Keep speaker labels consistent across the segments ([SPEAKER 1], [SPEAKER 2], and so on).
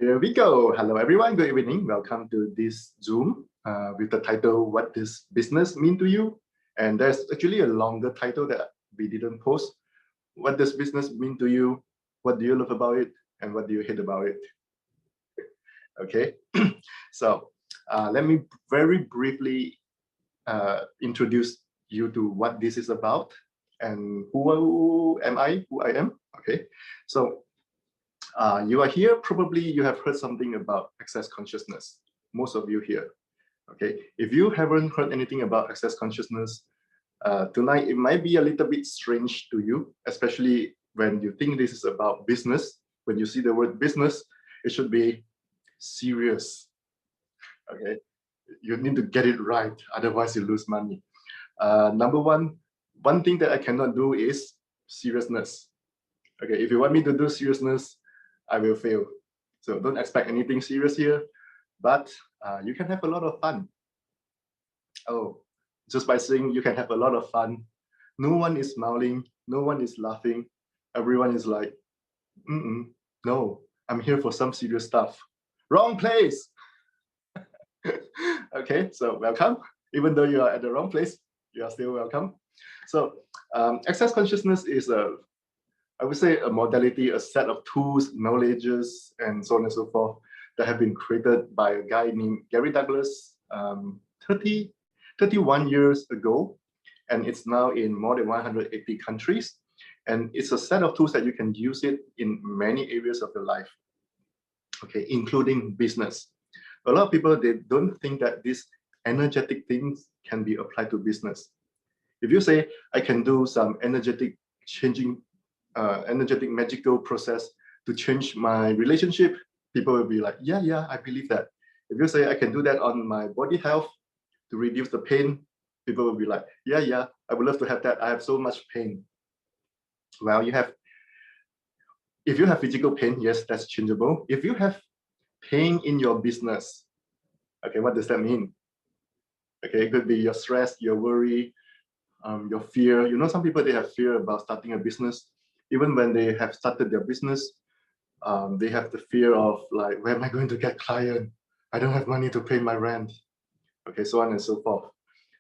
[SPEAKER 1] Here we go. Hello, everyone. Good evening. Welcome to this Zoom with the title, What Does Business Mean to You? And there's actually a longer title that we didn't post. What does business mean to you? What do you love about it? And what do you hate about it? Okay. So let me very briefly introduce you to what this is about and who am I, who I am. Okay. So you are here, probably you have heard something about access consciousness, most of you here. Okay, if you haven't heard anything about access consciousness, tonight it might be a little bit strange to you, especially when you think this is about business. When you see the word business, it should be serious. Okay, you need to get it right, otherwise you lose money. Number one thing that I cannot do is seriousness. Okay, if you want me to do seriousness, I will fail. So don't expect anything serious here, but you can have a lot of fun. Oh, just by saying you can have a lot of fun, no one is smiling, no one is laughing. Everyone is like, no, I'm here for some serious stuff. Wrong place. Okay, so welcome. Even though you are at the wrong place, you are still welcome. So access consciousness is I would say a modality, a set of tools, knowledges, and so on and so forth that have been created by a guy named Gary Douglas 31 years ago. And it's now in more than 180 countries. And it's a set of tools that you can use it in many areas of your life, okay, including business. A lot of people, they don't think that these energetic things can be applied to business. If you say, I can do some energetic magical process to change my relationship, people will be like, yeah, I believe that. If you say I can do that on my body health to reduce the pain, people will be like, yeah, I would love to have that. I have so much pain. Well, if you have physical pain, yes, that's changeable. If you have pain in your business, okay, what does that mean? Okay, it could be your stress, your worry, your fear. You know, some people, they have fear about starting a business. Even when they have started their business, they have the fear of like, where am I going to get client? I don't have money to pay my rent. Okay, so on and so forth.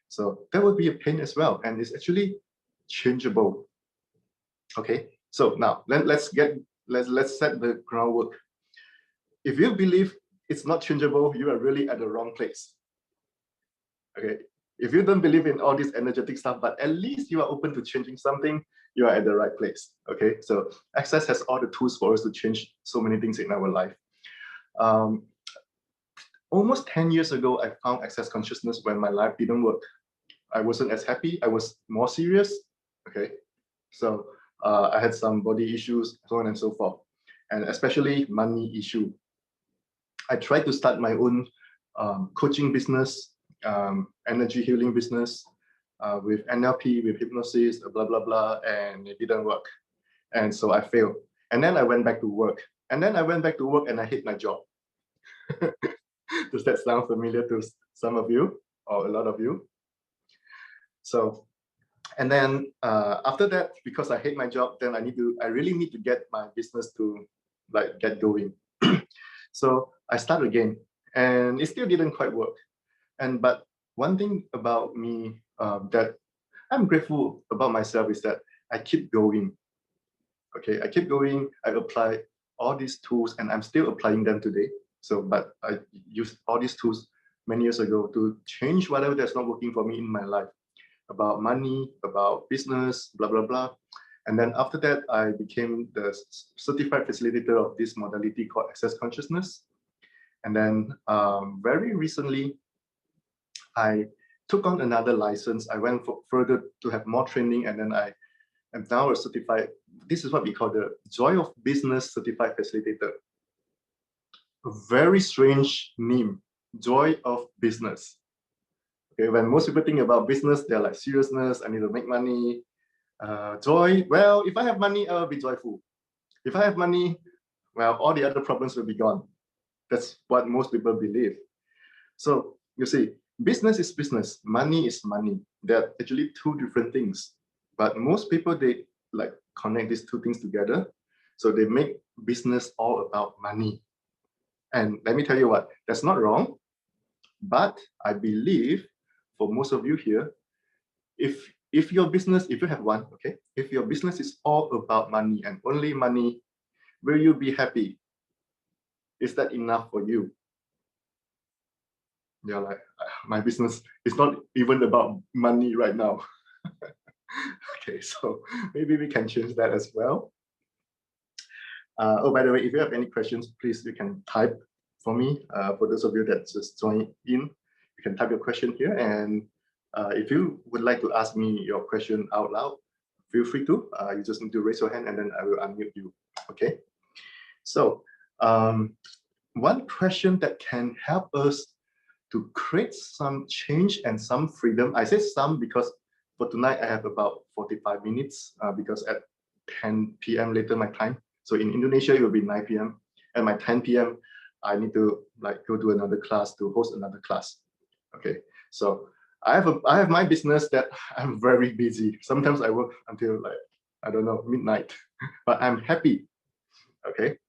[SPEAKER 1] So that would be a pain as well, and it's actually changeable. Okay, so now let's set the groundwork. If you believe it's not changeable, you are really at the wrong place. Okay, if you don't believe in all this energetic stuff, but at least you are open to changing something, you are at the right place. Okay, so Access has all the tools for us to change so many things in our life. Almost 10 years ago, I found access consciousness when my life didn't work. I wasn't as happy, I was more serious. Okay, so I had some body issues, so on and so forth, and especially money issue. I tried to start my own coaching business, energy healing business, with NLP, with hypnosis, blah, blah, blah, and it didn't work. And so I failed. And then I went back to work. And then I went back to work and I hate my job. Does that sound familiar to some of you or a lot of you? So, and then after that, because I hate my job, then I really need to get my business to like get going. So I started again, and it still didn't quite work. But one thing about me that I'm grateful about myself is that I keep going. Okay, I keep going. I apply all these tools, and I'm still applying them today. So, but I used all these tools many years ago to change whatever that's not working for me in my life, about money, about business, blah, blah, blah. And then after that, I became the certified facilitator of this modality called Access Consciousness. And then very recently, I took on another license. I went further to have more training, and then I am now a certified, this is what we call the Joy of Business Certified Facilitator. A very strange name, Joy of Business. Okay, when most people think about business, they're like seriousness, I need to make money. Joy, well, if I have money, I'll be joyful. If I have money, well, all the other problems will be gone. That's what most people believe. So you see, business is business, money is money. They're actually two different things. But most people, they like connect these two things together. So they make business all about money. And let me tell you what, that's not wrong. But I believe for most of you here, if your business, if you have one, okay, if your business is all about money and only money, will you be happy? Is that enough for you? You're like, my business is not even about money right now. Okay, so maybe we can change that as well. Oh, by the way, if you have any questions, please, you can type for me. For those of you that just joined in, you can type your question here. And if you would like to ask me your question out loud, feel free to. You just need to raise your hand and then I will unmute you. Okay. So one question that can help us to create some change and some freedom. I say some because for tonight I have about 45 minutes because at 10 p.m. later my time. So in Indonesia, it will be 9 p.m. At my 10 p.m., I need to like go to another class to host another class. Okay, so I have my business that I'm very busy. Sometimes I work until like, I don't know, midnight, but I'm happy. Okay,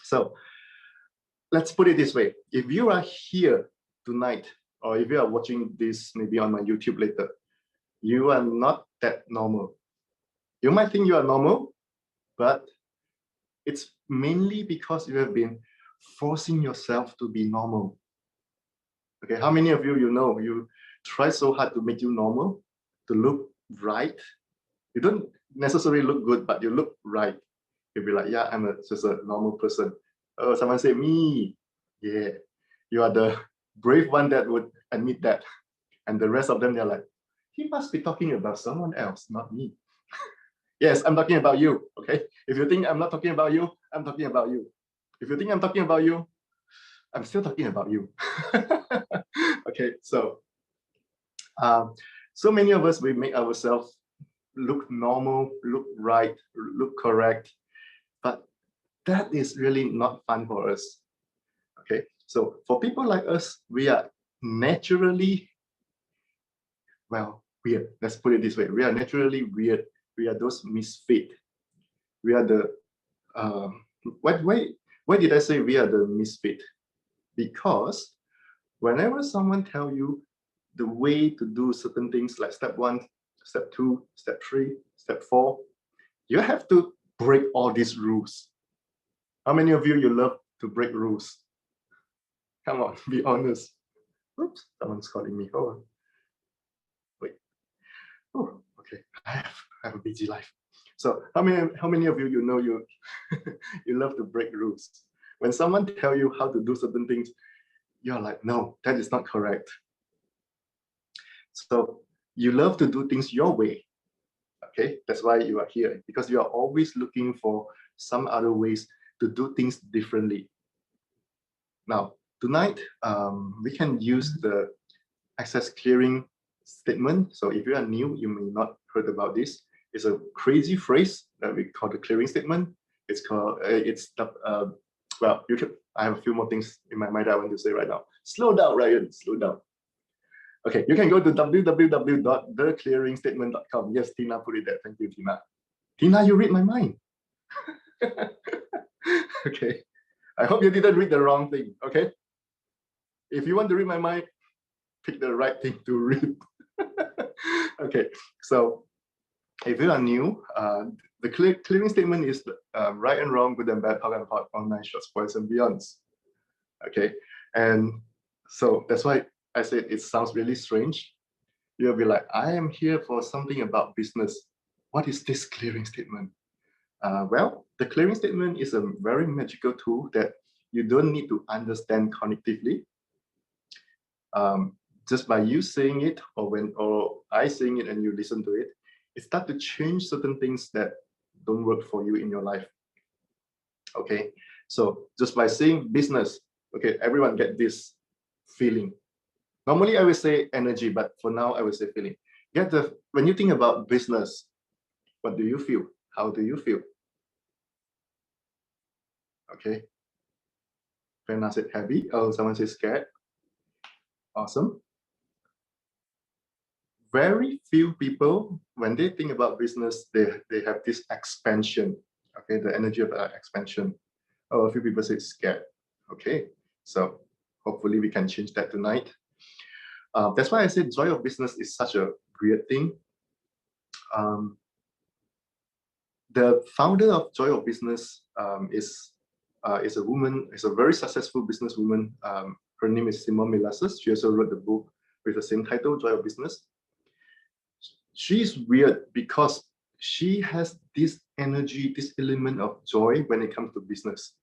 [SPEAKER 1] so let's put it this way. If you are here tonight, or if you are watching this maybe on my YouTube later, you are not that normal. You might think you are normal, but it's mainly because you have been forcing yourself to be normal. Okay, how many of you know you try so hard to make you normal, to look right? You don't necessarily look good, but you look right. You'll be like, yeah, just a normal person. Oh, someone say me. Yeah, you are the brave one that would admit that. And the rest of them, they're like, he must be talking about someone else, not me. Yes, I'm talking about you, okay? If you think I'm not talking about you, I'm talking about you. If you think I'm talking about you, I'm still talking about you. Okay, so so many of us, we make ourselves look normal, look right, look correct, but that is really not fun for us. Okay, so for people like us, we are naturally, well, weird. Let's put it this way. We are naturally weird. We are those misfit. We are the, why did I say we are the misfit? Because whenever someone tell you the way to do certain things like step 1, step 2, step 3, step 4, you have to break all these rules. How many of you love to break rules? Come on, be honest. Oops, someone's calling me. Hold on. Wait. Oh, okay. I have a busy life. So how many of you you you love to break rules? When someone tell you how to do certain things, you're like, no, that is not correct. So you love to do things your way. Okay, that's why you are here, because you are always looking for some other ways to do things differently. Now, tonight, we can use the access clearing statement. So if you are new, you may not heard about this. It's a crazy phrase that we call the clearing statement. It's called, well, you can, I have a few more things in my mind I want to say right now. Slow down, Ryan, slow down. Okay, you can go to www.theclearingstatement.com. Yes, Tina put it there. Thank you, Tina. Tina, you read my mind. Okay, I hope you didn't read the wrong thing, okay? If you want to read my mind, pick the right thing to read. Okay, so if you are new, the clearing statement is right and wrong, good and bad, hot and hot, online, short spoils and beyonds. Okay, and so that's why I said it sounds really strange. You'll be like, I am here for something about business. What is this clearing statement? Well, the clearing statement is a very magical tool that you don't need to understand cognitively. Just by you saying it, or I saying it and you listen to it, it starts to change certain things that don't work for you in your life. Okay, so just by saying business, okay, everyone get this feeling. Normally I will say energy, but for now I will say feeling. When you think about business, what do you feel? How do you feel? Okay. Fena said happy. Oh, someone says scared. Awesome. Very few people, when they think about business, they have this expansion. Okay, the energy of expansion. Oh, a few people say scared. Okay, so hopefully we can change that tonight. That's why I said joy of business is such a weird thing. Um, the founder of Joy of Business is a woman, is a very successful businesswoman. Her name is Simone Milasas. She also wrote the book with the same title, Joy of Business. She's weird because she has this energy, this element of joy when it comes to business.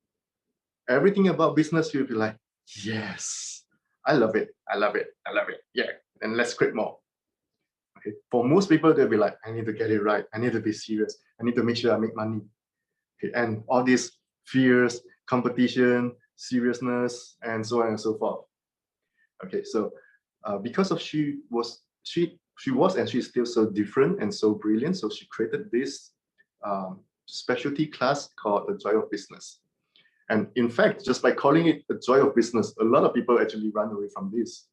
[SPEAKER 1] Everything about business, you'll be like, yes, I love it, I love it, I love it. Yeah, and let's create more. Okay. For most people, they'll be like, I need to get it right. I need to be serious. I need to make sure I make money. Okay. And all these fears, competition, seriousness, and so on and so forth. Okay. So because of she was and she's still so different and so brilliant, so she created this specialty class called the Joy of Business. And in fact, just by calling it the Joy of Business, a lot of people actually run away from this.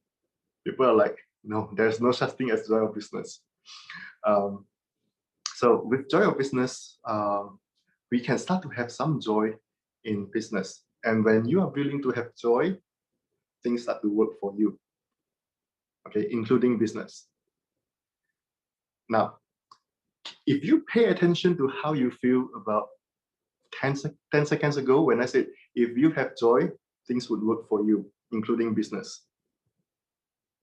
[SPEAKER 1] People are like, no, there's no such thing as joy of business. Um, so with joy of business, we can start to have some joy in business. And when you are willing to have joy, things start to work for you, okay, including business. Now, if you pay attention to how you feel about 10 seconds ago, when I said, if you have joy, things would work for you, including business.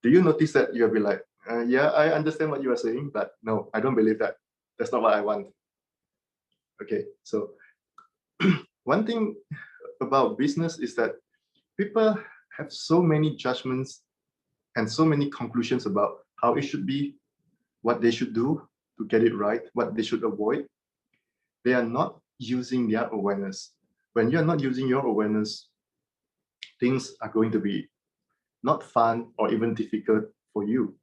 [SPEAKER 1] Do you notice that you'll be like, yeah, I understand what you are saying, but no, I don't believe that. That's not what I want. Okay, so one thing about business is that people have so many judgments and so many conclusions about how it should be, what they should do to get it right, what they should avoid. They are not using their awareness. When you're not using your awareness, things are going to be not fun or even difficult for you.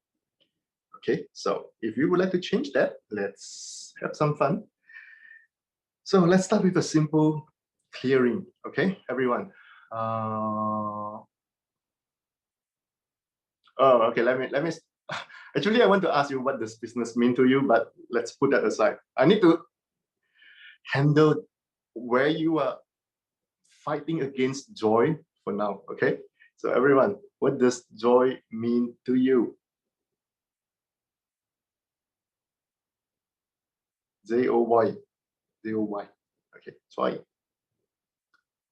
[SPEAKER 1] Okay, so if you would like to change that, let's have some fun. So let's start with a simple clearing. Okay, everyone. Oh, okay. Let me. Actually, I want to ask you what does business mean to you, but let's put that aside. I need to handle where you are fighting against joy for now. Okay. So everyone, what does joy mean to you? Joy. Joy. Okay. Joy.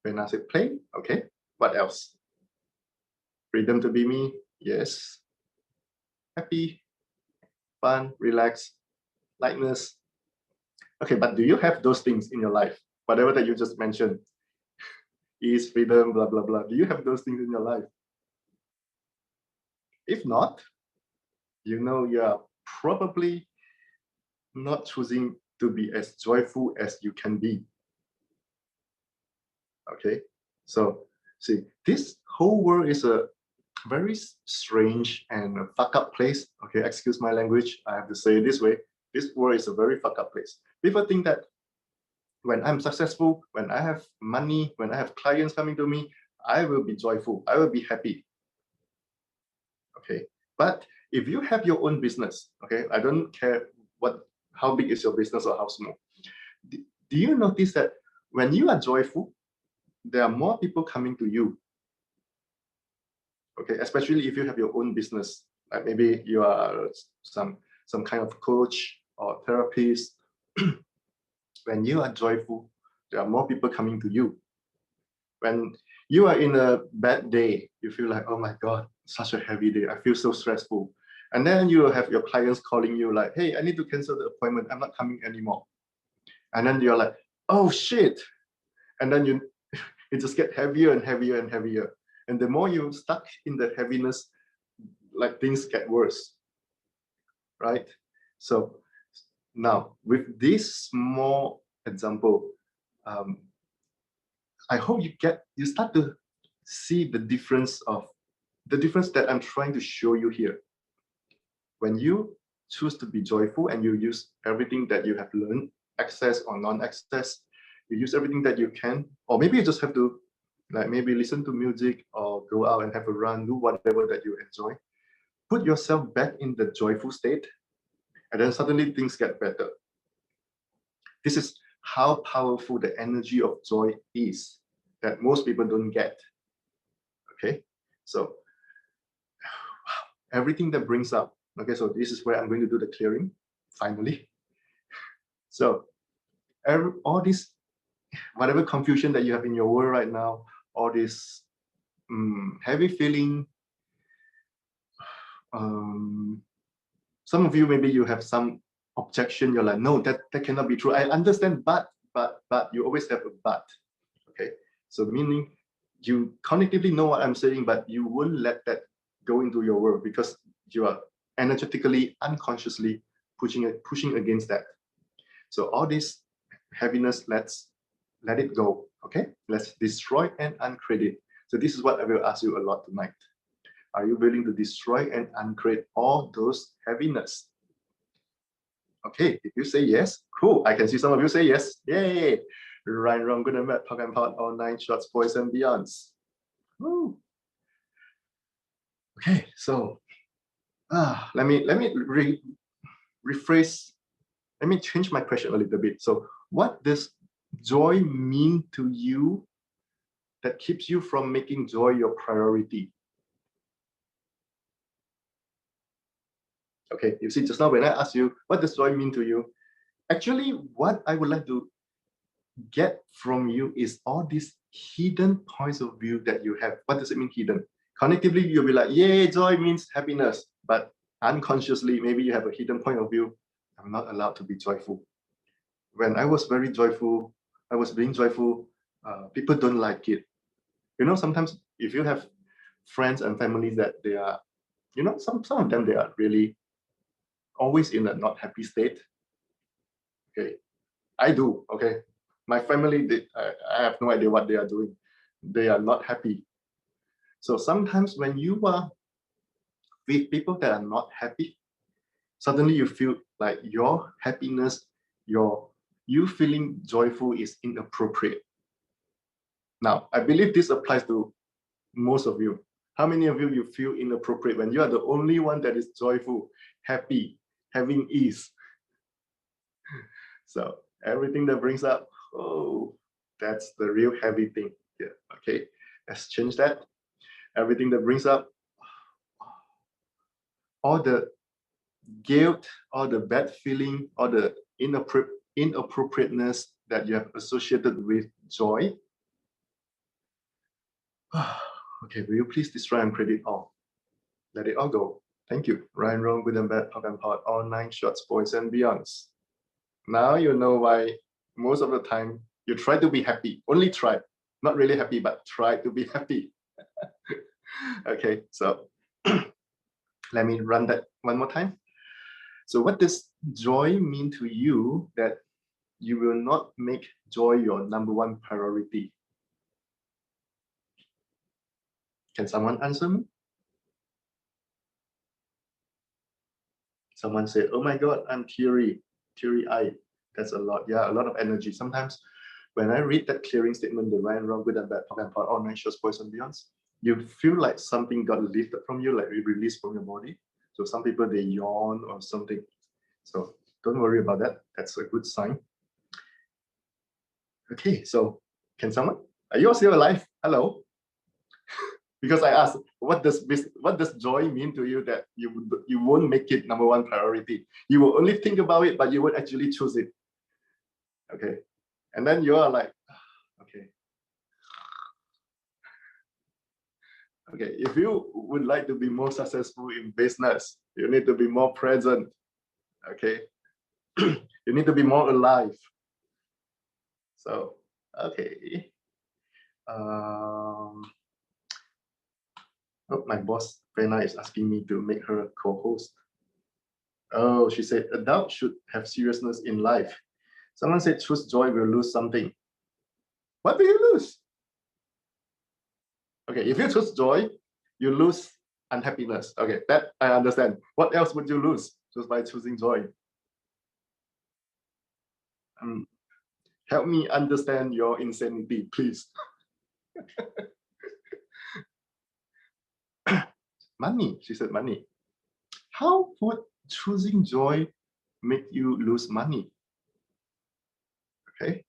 [SPEAKER 1] When I say play, okay. What else? Freedom to be me. Yes. Happy, fun, relax, lightness. Okay, but do you have those things in your life? Whatever that you just mentioned, ease, freedom, blah, blah, blah. Do you have those things in your life? If not, you know you're probably not choosing to be as joyful as you can be. Okay, so see, this whole world is a very strange and a fuck up place. Okay, excuse my language. I have to say it this way. This world is a very fuck up place. People think that when I'm successful, when I have money, when I have clients coming to me, I will be joyful. I will be happy. Okay, but if you have your own business, okay, I don't care how big is your business or how small. Do you notice that when you are joyful, there are more people coming to you? Okay, especially if you have your own business, like maybe you are some kind of coach or therapist. When you are joyful, there are more people coming to you. When you are in a bad day, you feel like, oh my God, such a heavy day. I feel so stressful. And then you have your clients calling you like, hey, I need to cancel the appointment. I'm not coming anymore. And then you're like, oh shit. And then it just get heavier and heavier and heavier. And the more you stuck in the heaviness, like things get worse, right? So now with this small example, I hope you start to see the difference that I'm trying to show you here. When you choose to be joyful and you use everything that you have learned, access or non-access, you use everything that you can, or maybe you just have to like maybe listen to music or go out and have a run, do whatever that you enjoy. Put yourself back in the joyful state, and then suddenly things get better. This is how powerful the energy of joy is that most people don't get. Okay, so everything that brings up. Okay, so this is where I'm going to do the clearing finally. So all this, whatever confusion that you have in your world right now, all this heavy feeling. Some of you, maybe you have some objection. You're like, no, that cannot be true. I understand, but you always have a but. Okay, so meaning you cognitively know what I'm saying, but you won't let that go into your world because you are energetically, unconsciously pushing against that. So all this heaviness, let's let it go. Okay, let's destroy and uncreate it. So this is what I will ask you a lot tonight. Are you willing to destroy and uncreate all those heaviness? Okay, if you say yes, cool. I can see some of you say yes. Yay! Right, wrong, good and bad, talk and part, all 9 shorts, boys and beyonds. Woo. Okay, so let me rephrase. Let me change my question a little bit. So, what does joy mean to you that keeps you from making joy your priority? Okay, you see, just now when I asked you, what does joy mean to you? Actually, what I would like to get from you is all these hidden points of view that you have. What does it mean hidden? Cognitively, you'll be like, yay, joy means happiness. But unconsciously, maybe you have a hidden point of view. I'm not allowed to be joyful. When I was very joyful, I was being joyful, people don't like it. You know, sometimes if you have friends and families that they are, you know, some of them, they are really always in a not happy state. Okay, I do. Okay, my family, I have no idea what they are doing. They are not happy. So sometimes when you are with people that are not happy, suddenly you feel like your happiness, you feeling joyful is inappropriate. Now, I believe this applies to most of you. How many of you feel inappropriate when you are the only one that is joyful, happy, having ease? So everything that brings up, oh, that's the real heavy thing here. Okay, let's change that. Everything that brings up all the guilt, all the bad feeling, all the inappropriateness that you have associated with joy. Okay, will you please destroy and create it all? Let it all go. Thank you. Right and wrong, good and bad, talk and part, all 9 shorts, boys and beyonds. Now you know why most of the time you try to be happy. Only try. Not really happy, but try to be happy. Okay, so let me run that one more time. So what does joy mean to you that you will not make joy your #1 priority? Can someone answer me? Someone said, oh my God, I'm teary-eyed. That's a lot. Yeah, a lot of energy. Sometimes when I read that clearing statement, the right and wrong, good and bad, talk and part, all 9 shorts, boys and beyonds, you feel like something got lifted from you, like released from your body. So some people, they yawn or something. So don't worry about that. That's a good sign. Okay, so can someone? Are you all still alive? Hello? Because I asked, what does joy mean to you that you won't make it #1 priority? You will only think about it, but you won't actually choose it. Okay, and then you are like, okay, okay. If you would like to be more successful in business, you need to be more present. Okay, you need to be more alive. So, okay. Oh, my boss, Pena, is asking me to make her a co-host. Oh, she said, adults should have seriousness in life. Someone said, choose joy, will lose something. What will you lose? Okay, if you choose joy, you lose unhappiness. Okay, that I understand. What else would you lose just by choosing joy? Help me understand your insanity, please. Money, she said money. How would choosing joy make you lose money? Okay.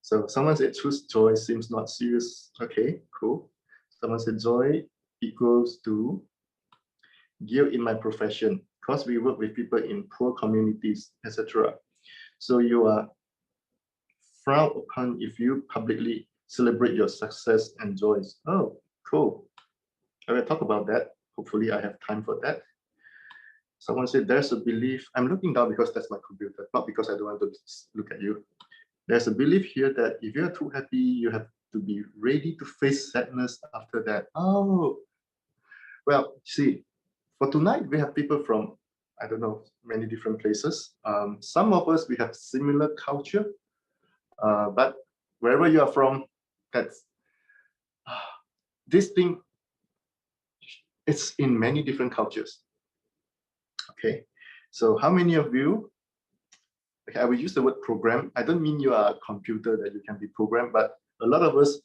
[SPEAKER 1] So someone said choose joy seems not serious. Okay, cool. Someone said joy equals to guilt in my profession because we work with people in poor communities, etc. So you are frowned upon if you publicly celebrate your success and joys. Oh, cool. I will talk about that. Hopefully I have time for that. Someone said there's a belief, I'm looking down because that's my computer, not because I don't want to look at you. There's a belief here that if you're too happy, you have to be ready to face sadness after that. Oh, well, see, for tonight, we have people from, I don't know, many different places. Some of us, we have similar culture, but wherever you are from, that's this thing, it's in many different cultures. Okay, so how many of you, okay, I will use the word program. I don't mean you are a computer that you can be programmed, but a lot of us,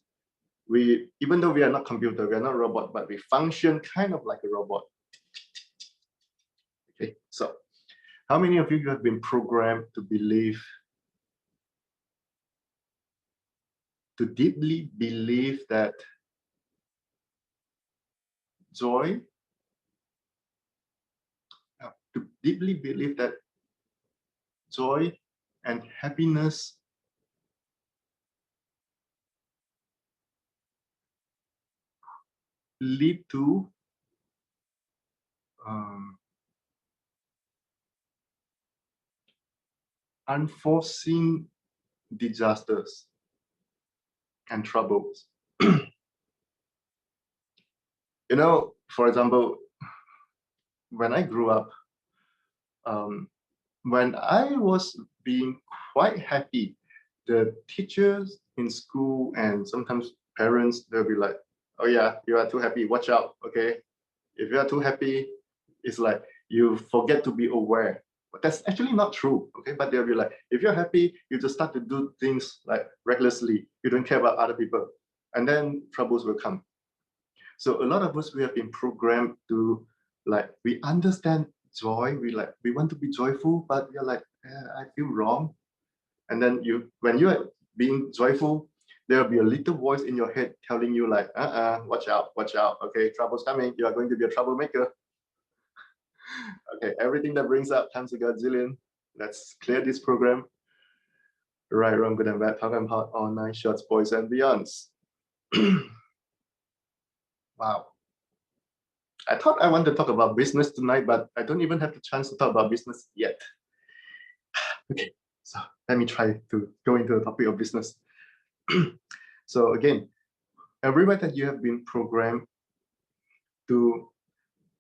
[SPEAKER 1] even though we are not computer, we are not robot, but we function kind of like a robot. Okay, so how many of you have been programmed to believe, to deeply believe that joy, to deeply believe that joy and happiness lead to unforeseen disasters and troubles? You know, for example, when I grew up, when I was being quite happy, the teachers in school and sometimes parents, they'll be like, oh yeah, you are too happy, watch out, okay? If you are too happy, it's like you forget to be aware. But that's actually not true, okay? But they'll be like, if you're happy, you just start to do things like recklessly. You don't care about other people. And then troubles will come. So a lot of us, we have been programmed to, like, we understand joy, we want to be joyful, but we're like, I feel wrong. And then when you are being joyful, there'll be a little voice in your head telling you like, watch out, okay, trouble's coming, you are going to be a troublemaker. Okay, everything that brings up times a godzillion. Let's clear this program. Right, wrong, good and bad, talk and hot, all nine shots, boys and beyonds. Wow. I thought I wanted to talk about business tonight, but I don't even have the chance to talk about business yet. Okay, so let me try to go into the topic of business. So again, everywhere that you have been programmed to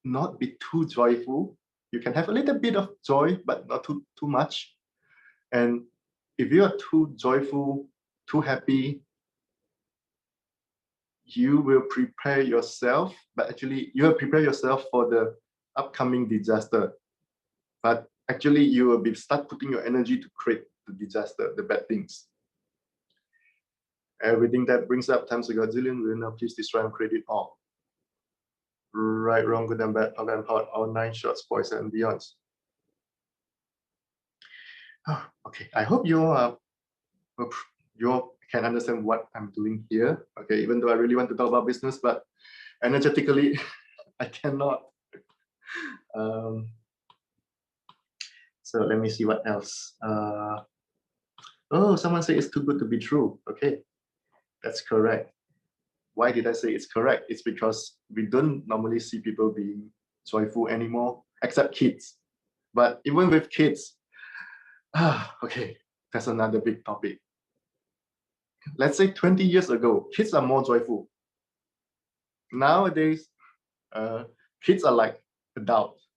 [SPEAKER 1] not be too joyful, you can have a little bit of joy, but not too much. And if you are too joyful, too happy, you will prepare yourself, but actually you will prepare yourself for the upcoming disaster. But actually you will start putting your energy to create the disaster, the bad things. Everything that brings up times a godzillion will now please destroy and create it all. Right, wrong, good and bad, talk and hot, all nine shots, boys and beyonds. Oh, okay, I hope you can understand what I'm doing here. Okay, even though I really want to talk about business, but energetically, I cannot. So let me see what else. Oh, someone say it's too good to be true. Okay, that's correct. Why did I say it's correct? It's because we don't normally see people being joyful anymore, except kids. But even with kids, okay, that's another big topic. Let's say 20 years ago, kids are more joyful. Nowadays, kids are like adults.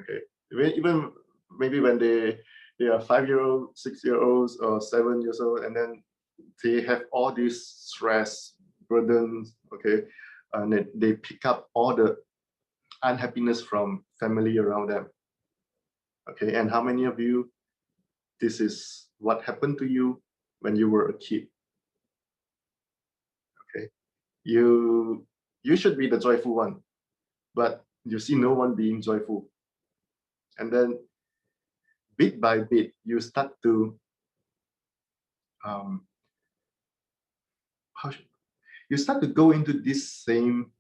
[SPEAKER 1] Okay, even maybe when they are 5-year-olds, 6-year-olds, or 7 years old, and then they have all these stress burdens. Okay, and they pick up all the unhappiness from family around them. Okay, and how many of you, this is what happened to you when you were a kid? Okay, you should be the joyful one, but you see no one being joyful, and then bit by bit you start to you start to go into this same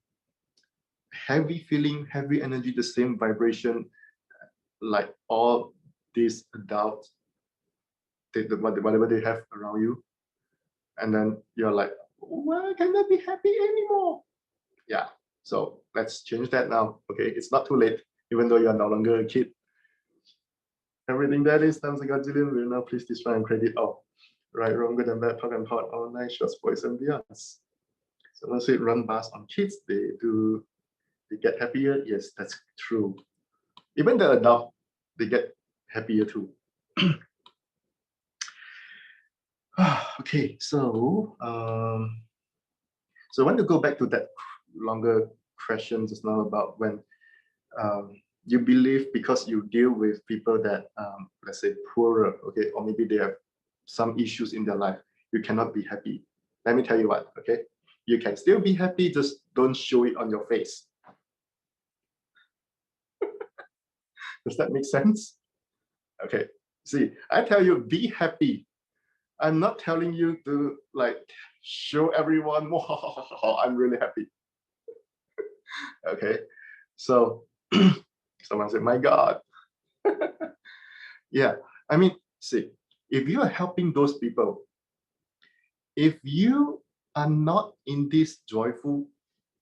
[SPEAKER 1] heavy feeling, heavy energy, the same vibration, like all these adults, whatever they have around you. And then you're like, why can't I be happy anymore? Yeah. So let's change that now. Okay. It's not too late, even though you're no longer a kid. Everything that is times a gajillion will now please destroy and credit all. Right, wrong, good and bad, talk and hot, all night, shots, boys and beyonds. So once it run bars on kids, they get happier. Yes, that's true. Even the adult, they get happier too. Okay, so I want to go back to that longer question just now about when you believe because you deal with people that let's say poorer, okay, or maybe they have some issues in their life, you cannot be happy. Let me tell you what, okay, you can still be happy, just don't show it on your face. Does that make sense? Okay, see, I tell you, be happy. I'm not telling you to like show everyone, I'm really happy. Okay, so someone said, my God. Yeah, I mean, see, if you are helping those people, if you are not in this joyful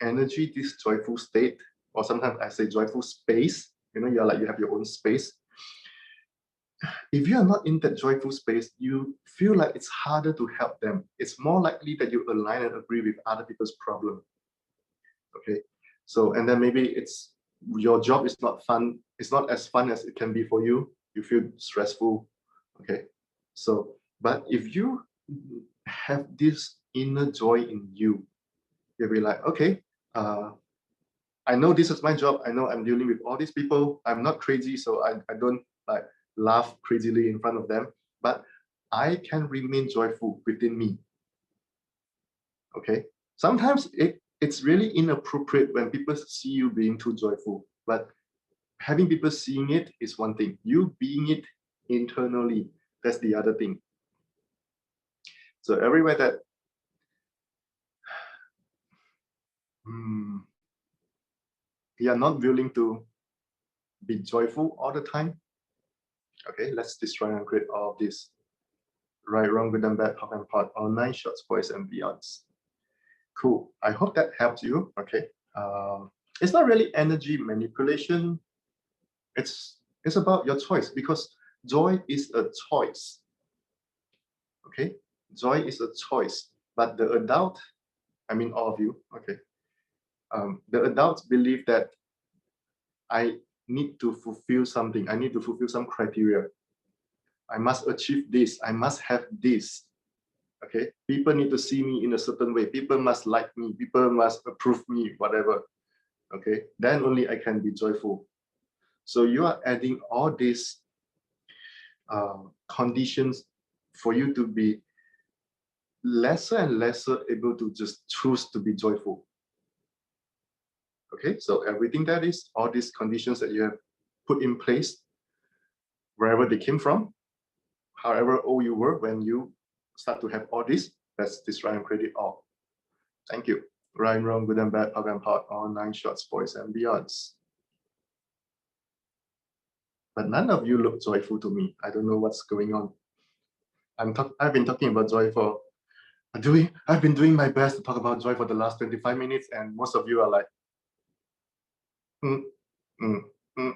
[SPEAKER 1] energy, this joyful state, or sometimes I say joyful space, you're like, you have your own space. If you are not in that joyful space, you feel like it's harder to help them. It's more likely that you align and agree with other people's problem. Okay, so, and then maybe it's your job is not fun. It's not as fun as it can be for you. You feel stressful. Okay, so, but if you have this inner joy in you, you'll be like, okay, I know this is my job. I know I'm dealing with all these people. I'm not crazy, so I don't like laugh crazily in front of them, but I can remain joyful within me. Okay, sometimes it's really inappropriate when people see you being too joyful, but having people seeing it is one thing. You being it internally, that's the other thing. So everywhere that you are not willing to be joyful all the time, okay, let's destroy and create all of this. Right, wrong, good and bad, hot and pot, all 9 shots, boys and beyonds. Cool. I hope that helps you. Okay. It's not really energy manipulation. It's about your choice, because joy is a choice. Okay, joy is a choice. But the adult, I mean all of you, okay, the adults believe that I need to fulfill something. I need to fulfill some criteria. I must achieve this. I must have this. Okay, people need to see me in a certain way. People must like me. People must approve me, whatever. Okay, then only I can be joyful. So you are adding all these conditions for you to be lesser and lesser able to just choose to be joyful. Okay, so everything that is, all these conditions that you have put in place, wherever they came from, however old you were when you start to have all this, let's destroy and credit all. Thank you. Right, wrong, good and bad, hot and pot, all 9 shots, boys and beyonds. But none of you look joyful to me. I don't know what's going on. I've been talking about joy for I've been doing my best to talk about joy for the last 25 minutes, and most of you are like, mm, mm, mm.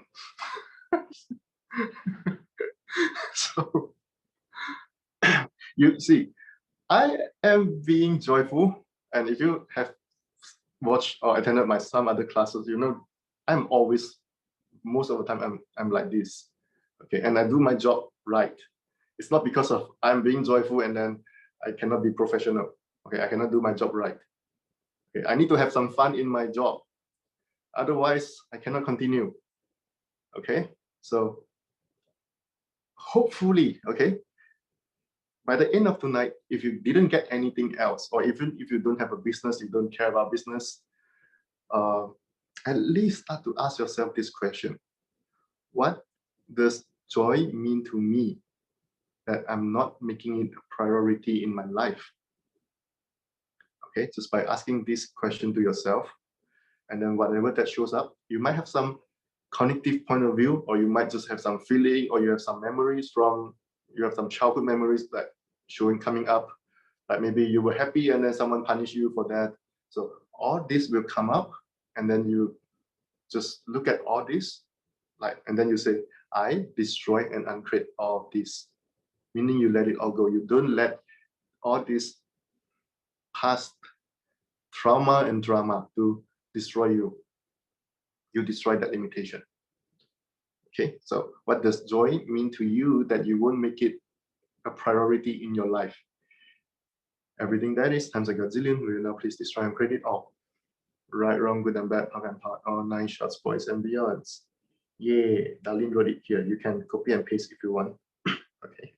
[SPEAKER 1] So you see, I am being joyful, and if you have watched or attended some other classes, I'm always, most of the time, I'm like this. Okay, and I do my job right. It's not because of I'm being joyful and then I cannot be professional. Okay, I cannot do my job right. Okay, I need to have some fun in my job. Otherwise, I cannot continue. Okay, so hopefully, okay, by the end of tonight, if you didn't get anything else, or even if you don't have a business, you don't care about business, at least start to ask yourself this question: what does joy mean to me that I'm not making it a priority in my life? Okay, just by asking this question to yourself, and then whatever that shows up, you might have some cognitive point of view, or you might just have some feeling, or you have some memories from, you have some childhood memories like coming up, like maybe you were happy and then someone punished you for that. So all this will come up, and then you just look at all this, like, and then you say, I destroy and uncreate all of this, meaning you let it all go. You don't let all this past trauma and drama to destroy you. You destroy that limitation. Okay, so what does joy mean to you that you won't make it a priority in your life? Everything that is times a gazillion, will you now please destroy and create it all? Right, wrong, good and bad, half and part, all 9 shorts, boys and beyonds. Yeah, Darlene wrote it here. You can copy and paste if you want. Okay,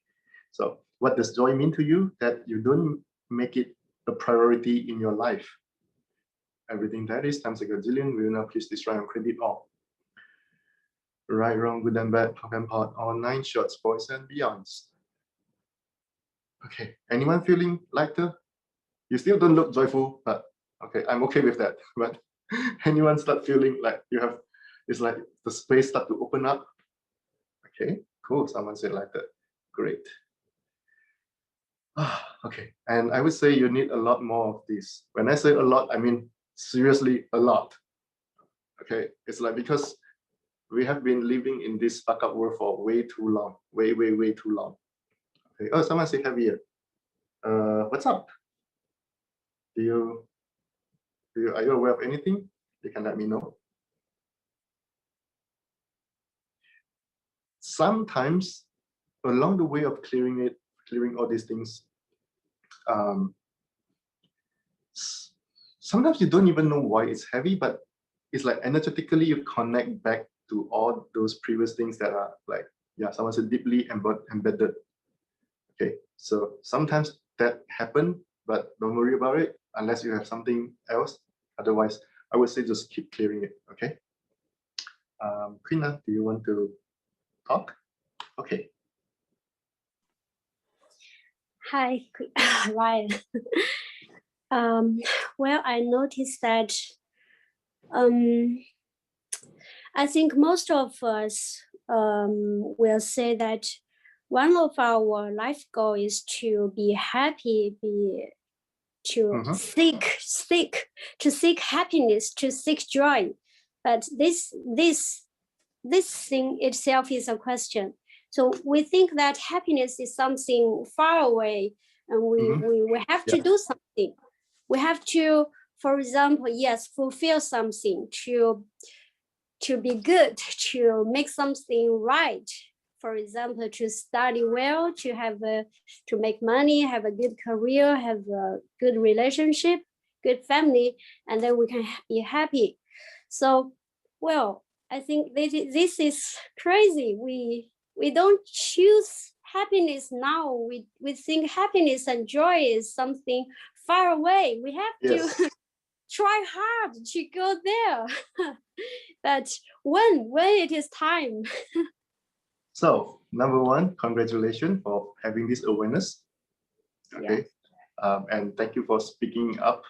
[SPEAKER 1] so what does joy mean to you that you don't make it a priority in your life? Everything that is times a gazillion, will you now please destroy and create it all? Right, wrong, good and bad, half and part, all 9 shorts, boys and beyonds. Okay, anyone feeling lighter? You still don't look joyful, but okay, I'm okay with that. But anyone start feeling like you have, it's like the space start to open up? Okay, cool. Someone said lighter. Great. Okay, and I would say you need a lot more of this. When I say a lot, I mean seriously a lot. Okay, it's like because we have been living in this stuck up world for way too long, way too long. Okay. Oh, someone say heavier. What's up? Are you aware of anything? You can let me know. Sometimes along the way of clearing all these things, sometimes you don't even know why it's heavy, but it's like energetically you connect back to all those previous things that are like, yeah, someone said deeply embedded. Okay, so sometimes that happen, but don't worry about it unless you have something else. Otherwise, I would say just keep clearing it. Okay. Quina, do you want to talk? Okay.
[SPEAKER 2] Hi, Ryan. Well, I noticed that I think most of us will say that one of our life goal is to be happy, to seek happiness, to seek joy. But this thing itself is a question. So we think that happiness is something far away, and we have to do something. We have to, for example, yes, fulfill something, to be good, to make something right. For example, to study well, to make money, have a good career, have a good relationship, good family, and then we can be happy. So, well, I think this is crazy. We don't choose happiness now. We think happiness and joy is something far away. We have to try hard to go there. But when it is time.
[SPEAKER 1] So number one, congratulations for having this awareness. Okay. And thank you for speaking up,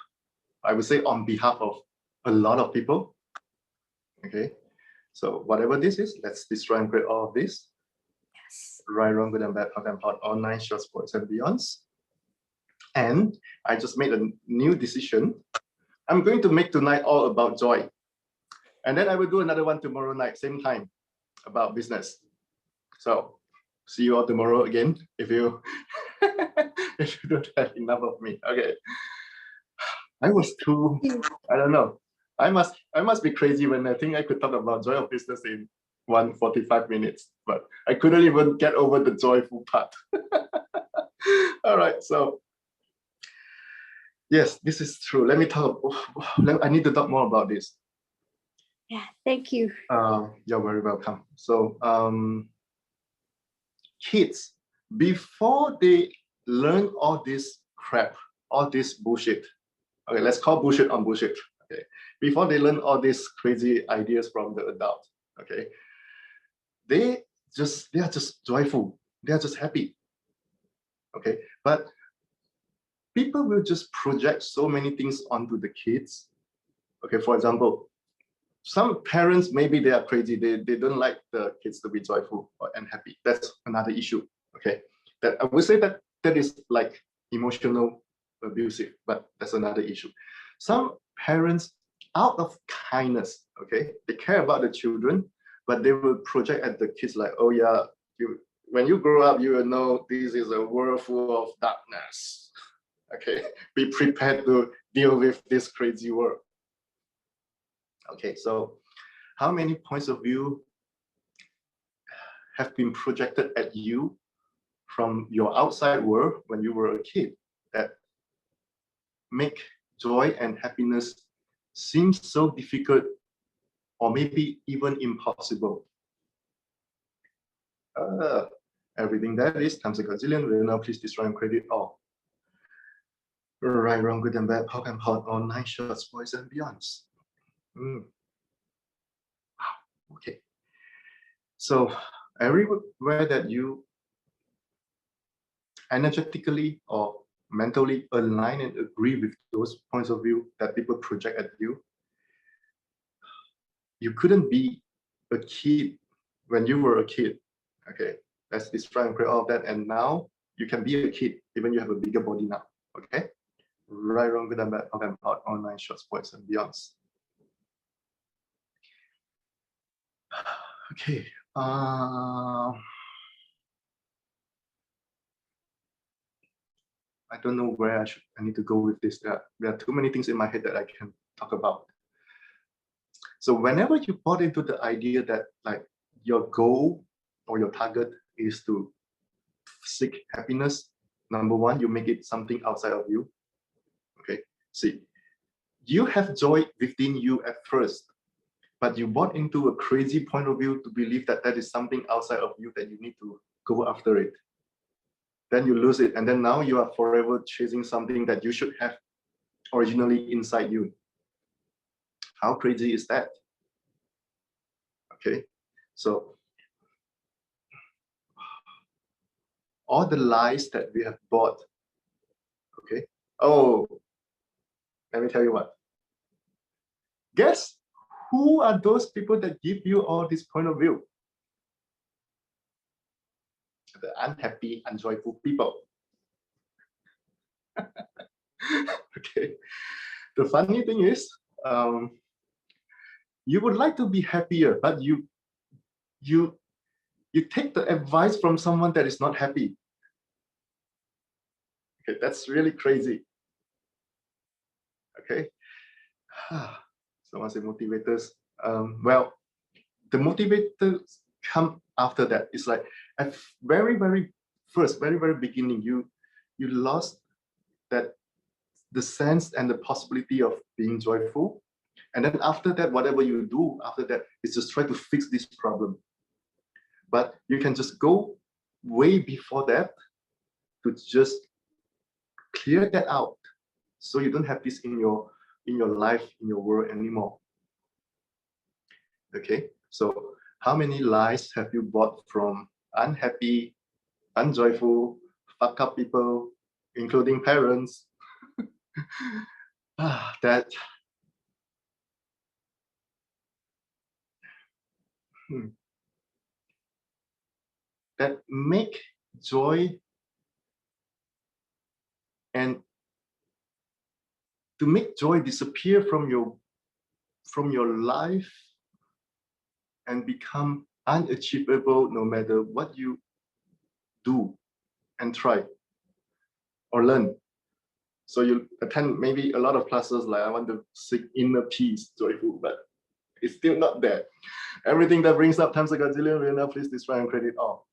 [SPEAKER 1] I would say on behalf of a lot of people. Okay. So whatever this is, let's destroy and create all of this.
[SPEAKER 2] Yes.
[SPEAKER 1] Right, wrong, good and bad, hot and hot, all 9 shorts, boys and beyonds. And I just made a new decision. I'm going to make tonight all about joy. And then I will do another one tomorrow night, same time, about business. So see you all tomorrow again if you if you don't have enough of me. Okay. I was too, I don't know. I must be crazy when I think I could talk about joy of business in 145 minutes, but I couldn't even get over the joyful part. All right, so yes, this is true. Let me talk. I need to talk more about this.
[SPEAKER 2] Yeah, thank you.
[SPEAKER 1] You're very welcome. So kids, before they learn all this crap, all this bullshit, okay, let's call bullshit on bullshit. Okay, before they learn all these crazy ideas from the adult, okay, they are just joyful. They are just happy. Okay, but people will just project so many things onto the kids. Okay, for example, some parents, maybe they are crazy. They don't like the kids to be joyful and happy. That's another issue. Okay, that I would say that is like emotional abusive, but that's another issue. Some parents, out of kindness, okay, they care about the children, but they will project at the kids like, oh yeah, when you grow up, you will know this is a world full of darkness. Okay, be prepared to deal with this crazy world. Okay, so how many points of view have been projected at you from your outside world when you were a kid that make joy and happiness seem so difficult or maybe even impossible? Everything that is times a gazillion will now please destroy and credit all. Right, wrong, good and bad, POC and POD, all 9 shorts, boys and beyonds. Wow, okay. So everywhere that you energetically or mentally align and agree with those points of view that people project at you, you couldn't be a kid when you were a kid. Okay, let's destroy and create all of that. And now you can be a kid, even you have a bigger body now. Okay, right, wrong, good and bad, POC and POD, all 9 shorts, boys and beyonds. Okay. I don't know where I need to go with this. There are too many things in my head that I can talk about. So whenever you bought into the idea that like your goal or your target is to seek happiness, number one, you make it something outside of you. Okay, see, you have joy within you at first, but you bought into a crazy point of view to believe that that is something outside of you that you need to go after it. Then you lose it, and then now you are forever chasing something that you should have originally inside you. How crazy is that? Okay, so all the lies that we have bought. Okay, oh, let me tell you what. Guess who are those people that give you all this point of view? The unhappy, unjoyful people. Okay, the funny thing is, you would like to be happier, but you take the advice from someone that is not happy. Okay, that's really crazy. Okay, someone say motivators. Well, the motivators come after that. It's like at very first, very beginning, you lost that the sense and the possibility of being joyful, and then after that, whatever you do after that is just try to fix this problem. But you can just go way before that to just clear that out, so you don't have this in your life, in your world anymore. Okay, so how many lies have you bought from unhappy, unjoyful, fuck up people, including parents? That that make joy and to make joy disappear from your life and become unachievable no matter what you do and try or learn. So you attend maybe a lot of classes like I want to seek inner peace, joyful, but it's still not there. Everything that brings up times a gazillion will now please destroy and credit all.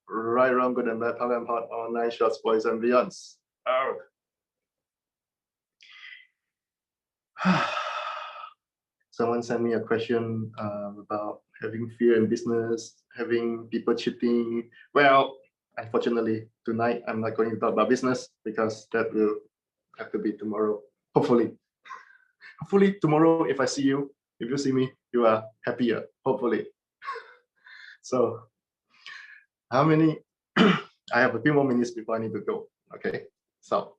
[SPEAKER 1] Right, wrong, good and bad, POC and POD, all 9 shorts, boys and beyonds. Oh. Someone sent me a question about having fear in business, having people cheating. Well, unfortunately, tonight I'm not going to talk about business because that will have to be tomorrow. Hopefully. Hopefully tomorrow, if I see you, if you see me, you are happier. Hopefully. So, how many? I have a few more minutes before I need to go. Okay. So,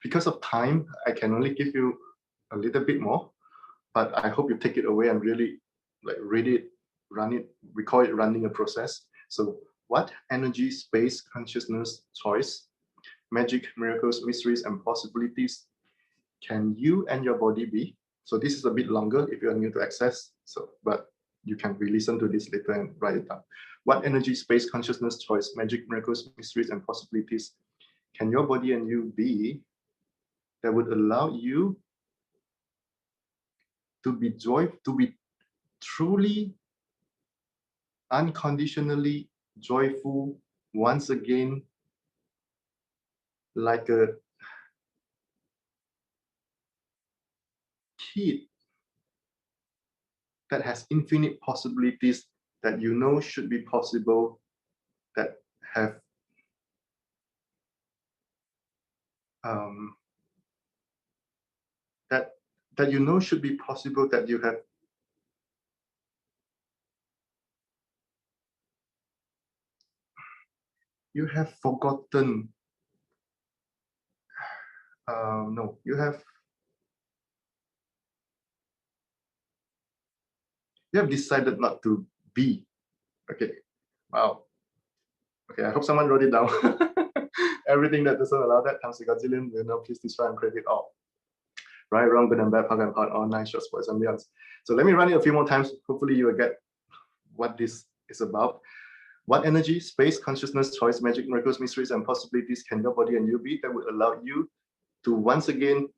[SPEAKER 1] Because of time, I can only give you a little bit more, but I hope you take it away and really like read it, run it. We call it running a process. So what energy, space, consciousness, choice, magic, miracles, mysteries, and possibilities can you and your body be? So this is a bit longer if you are new to Access. So, but you can re-listen to this later and write it down. What energy, space, consciousness, choice, magic, miracles, mysteries, and possibilities can your body and you be that would allow you to be truly, unconditionally joyful once again, like a kid that has infinite possibilities that you know should be possible, that have that you know should be possible, that you have forgotten. No, you have decided not to be. Okay. Wow. Okay, I hope someone wrote it down. Everything that doesn't allow that times a gazillion, will now please destroy and create it all. Right, wrong, good and bad, pug and pot, all 9 short spoils and beyonds. So let me run it a few more times. Hopefully you will get what this is about. What energy, space, consciousness, choice, magic, miracles, mysteries, and possibilities can your body and you be that would allow you to once again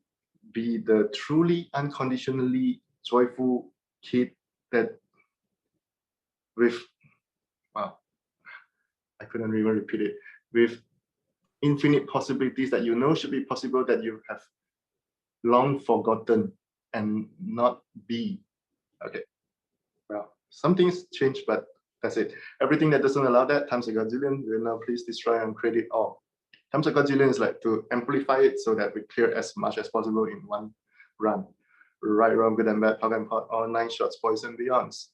[SPEAKER 1] be the truly unconditionally joyful kid that with, wow, I couldn't even repeat it, with infinite possibilities that you know should be possible, that you have long forgotten and not be. Okay, well, some things change, but that's it. Everything that doesn't allow that times a gazillion will now please destroy and create it all. Times a gazillion is like to amplify it so that we clear as much as possible in one run. Right, wrong, good and bad, pug and pot, all 9 short spoils and beyonds.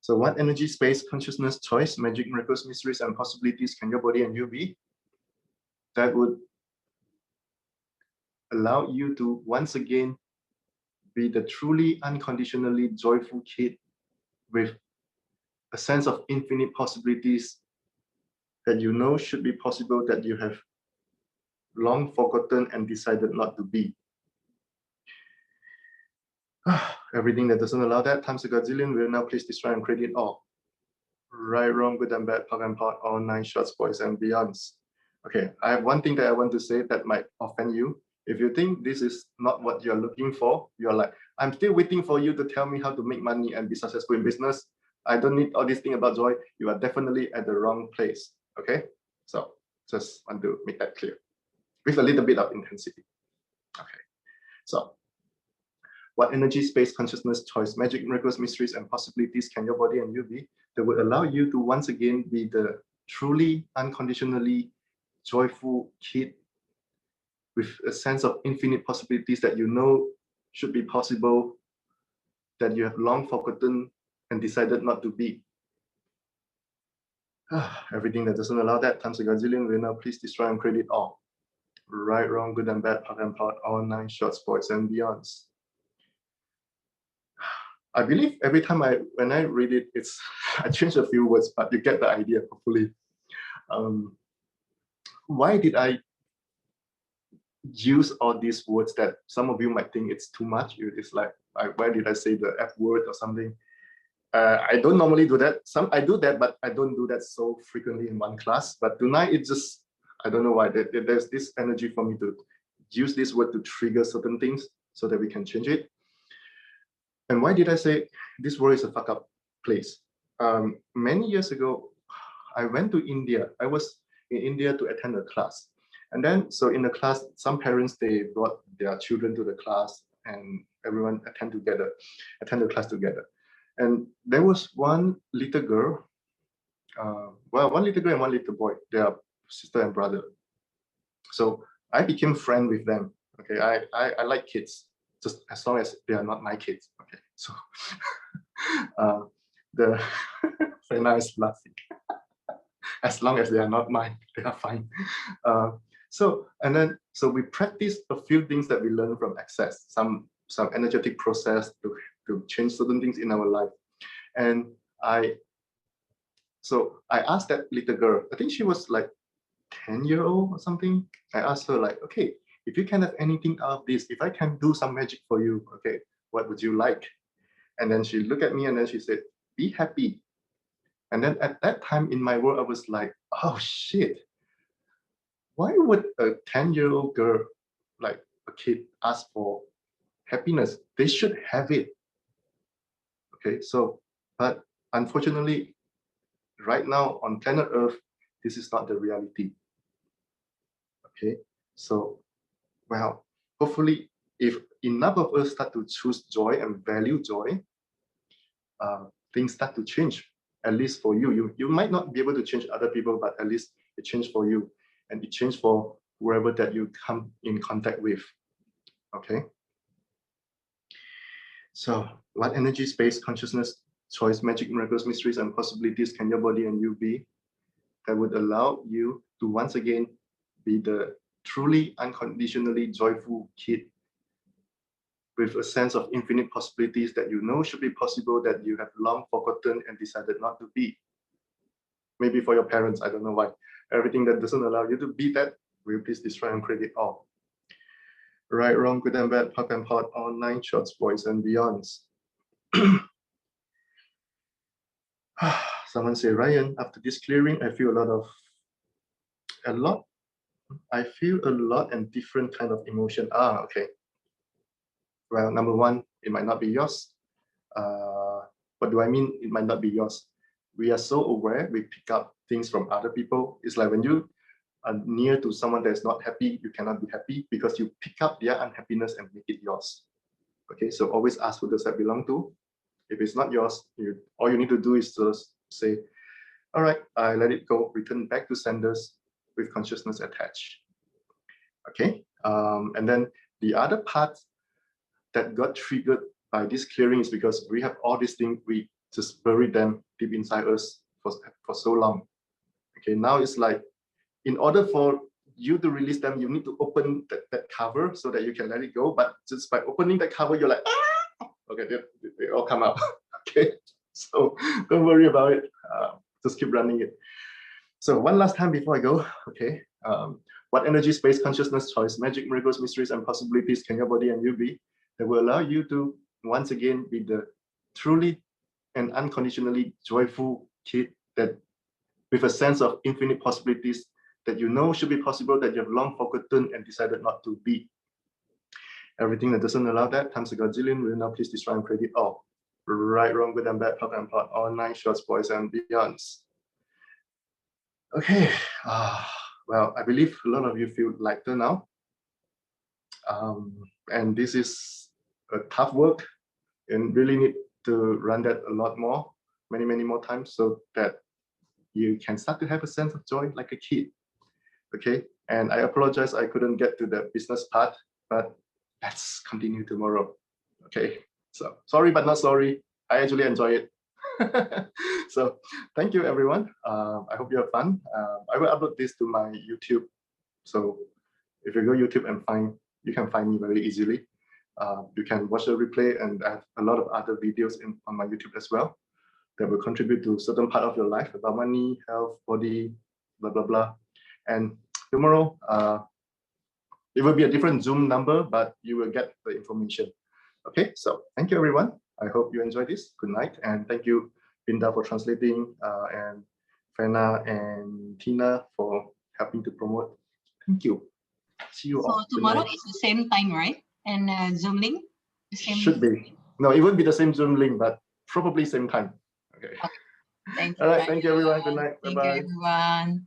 [SPEAKER 1] So what energy, space, consciousness, choice, magic, miracles, mysteries, and possibilities can your body and you be that would allow you to once again be the truly unconditionally joyful kid with a sense of infinite possibilities that you know should be possible, that you have long forgotten and decided not to be. Everything that doesn't allow that times a gazillion will now please destroy and create it all. Right, wrong, good and bad, pug and pot, all 9 short spoils and beyonds. Okay, I have one thing that I want to say that might offend you. If you think this is not what you're looking for, you're like, I'm still waiting for you to tell me how to make money and be successful in business. I don't need all this thing about joy. You are definitely at the wrong place. Okay, so just want to make that clear with a little bit of intensity. Okay, so what energy, space, consciousness, choice, magic, miracles, mysteries, and possibilities can your body and you be that would allow you to once again be the truly unconditionally joyful kid with a sense of infinite possibilities that you know should be possible, that you have long forgotten and decided not to be. Everything that doesn't allow that times a gazillion will now please destroy and create it all. Right, wrong, good and bad, pug and pot, all 9 short spoils and beyonds. I believe every time when I read it, it's I change a few words, but you get the idea, hopefully. Why did I use all these words that some of you might think it's too much? It's like, why did I say the F word or something? I don't normally do that. I do that, but I don't do that so frequently in one class. But tonight, it just, I don't know why. There's this energy for me to use this word to trigger certain things so that we can change it. And why did I say this world is a fuck up place? Many years ago, I went to India. I was in India to attend a class. And then, so in the class, some parents, they brought their children to the class and everyone attend the class together. And there was one little girl, one little girl and one little boy. They are sister and brother. So I became friend with them. Okay, I like kids, just as long as they are not my kids. Okay, so the very nice laughing. As long as they are not mine, they are fine. So, and then, so we practice a few things that we learn from Access, some energetic process to change certain things in our life. And so I asked that little girl, I think she was like 10-year-old or something. I asked her like, okay, if you can have anything out of this, if I can do some magic for you, okay, what would you like? And then she looked at me and then she said, be happy. And then at that time in my world, I was like, oh shit, why would a 10-year-old girl, like a kid, ask for happiness? They should have it. Okay, so, but unfortunately, right now on planet Earth, this is not the reality. Okay, so, well, hopefully, if enough of us start to choose joy and value joy, things start to change, at least for you. You might not be able to change other people, but at least it changed for you, and it changed for whoever that you come in contact with. Okay. So what energy, space, consciousness, choice, magic, miracles, mysteries, and possibilities can your body and you be that would allow you to once again be the truly unconditionally joyful kid with a sense of infinite possibilities that you know should be possible, that you have long forgotten and decided not to be? Maybe for your parents, I don't know why. Everything that doesn't allow you to be that, will you please destroy and create it all? Right, wrong, good and bad, POC and POD, all 9 shorts, boys and beyonds. Someone say, Ryan, after this clearing, I feel I feel a lot and different kind of emotion. Okay. Well, number one, it might not be yours. What do I mean? It might not be yours. We are so aware, we pick up things from other people. It's like when you are near to someone that's not happy, you cannot be happy because you pick up their unhappiness and make it yours. Okay, so always ask who does that belong to. If it's not yours, all you need to do is just say, all right, I let it go, return back to senders with consciousness attached. Okay, and then the other part that got triggered by this clearing is because we have all these things, we just buried them deep inside us for so long. Okay, now it's like, in order for you to release them, you need to open that cover so that you can let it go. But just by opening that cover, you're like, ah! Okay, they all come out. Okay, so don't worry about it. Just keep running it. So one last time before I go, okay. What energy, space, consciousness, choice, magic, miracles, mysteries, and possibilities can your body and you be that will allow you to once again be the truly and unconditionally joyful kid that with a sense of infinite possibilities that you know should be possible, that you have long forgotten and decided not to be. Everything that doesn't allow that times a godzillion will now please destroy and create it all. Right, wrong, good and bad, POC and POD, all 9 shorts, boys and beyonds. Okay, well, I believe a lot of you feel lighter now. And this is a tough work and really need to run that a lot more, many more times so that you can start to have a sense of joy like a kid. Okay, and I apologize I couldn't get to the business part, but let's continue tomorrow. Okay, so sorry but not sorry. I actually enjoy it. So thank you everyone. I hope you have fun. I will upload this to my YouTube. So if you go YouTube and you can find me very easily. You can watch the replay, and I have a lot of other videos on my YouTube as well that will contribute to certain part of your life about money, health, body, blah, blah, blah. And tomorrow, it will be a different Zoom number, but you will get the information. Okay, so thank you everyone. I hope you enjoyed this. Good night, and thank you, Binda, for translating, and Fena and Tina for helping to promote. Thank you. See you all.
[SPEAKER 3] So tomorrow is the same time, right? And Zoom link? The same.
[SPEAKER 1] Should be. No, it won't be the same Zoom link, but probably same time. Okay.
[SPEAKER 3] Thank you.
[SPEAKER 1] All right. Thank you, everyone. Good night.
[SPEAKER 3] Thank
[SPEAKER 1] Bye-bye.
[SPEAKER 3] you, everyone.